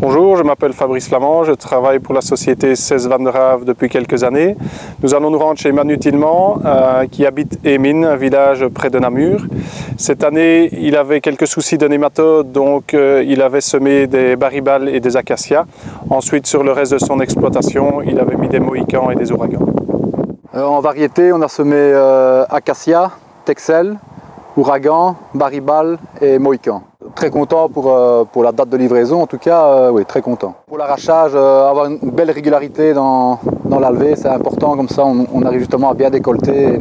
Bonjour, je m'appelle Fabrice Flamand, je travaille pour la société 16 Van der Haave depuis quelques années. Nous allons nous rendre chez Manu Tillemans, qui habite Émine, un village près de Namur. Cette année, il avait quelques soucis de nématodes, donc il avait semé des baribales et des acacias. Ensuite, sur le reste de son exploitation, il avait mis des mohicans et des ouragans. En variété, on a semé acacia, texel, ouragan, baribale et mohican. Très content pour la date de livraison, en tout cas, oui, très content. Pour l'arrachage, avoir une belle régularité dans la levée, c'est important, comme ça on arrive justement à bien décolleter et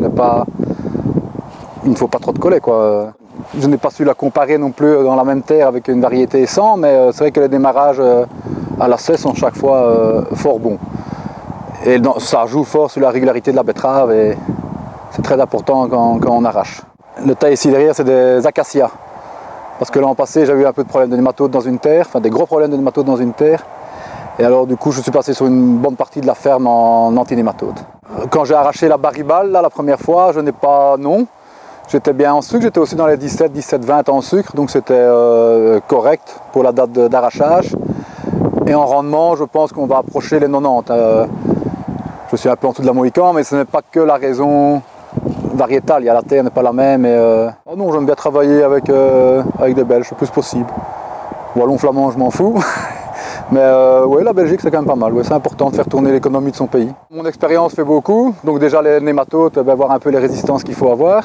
il ne faut pas trop de coller, quoi. Je n'ai pas su la comparer non plus dans la même terre avec une variété 100, mais c'est vrai que les démarrages à la sèche sont chaque fois fort bons. Et ça joue fort sur la régularité de la betterave et c'est très important quand on arrache. Le tas ici derrière, c'est des acacias. Parce que l'an passé, j'avais eu un peu de problème de nématodes dans une terre, enfin des gros problèmes de nématodes dans une terre. Et alors du coup, je suis passé sur une bonne partie de la ferme en anti-nématode. Quand j'ai arraché la baribale, là, la première fois, je n'ai pas non. J'étais bien en sucre, j'étais aussi dans les 17-20 en sucre, donc c'était correct pour la date d'arrachage. Et en rendement, je pense qu'on va approcher les 90. Je suis un peu en dessous de la mohican, mais ce n'est pas que la raison variétale, la terre n'est pas la même. Oh non, j'aime bien travailler avec des Belges, le plus possible. Wallon, flamand, je m'en fous. Mais oui, la Belgique, c'est quand même pas mal. Ouais, c'est important de faire tourner l'économie de son pays. Mon expérience fait beaucoup. Donc déjà, les nématodes, voir un peu les résistances qu'il faut avoir,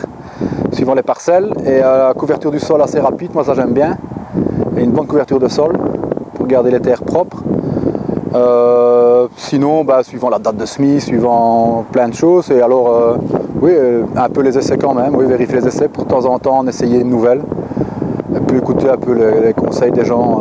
suivant les parcelles. Et la couverture du sol assez rapide, moi ça j'aime bien. Et une bonne couverture de sol pour garder les terres propres. Sinon, suivant la date de semis, suivant plein de choses. Et alors, oui, un peu les essais quand même, oui, vérifier les essais pour de temps en temps, en essayer une nouvelle. Et puis écouter un peu les conseils des gens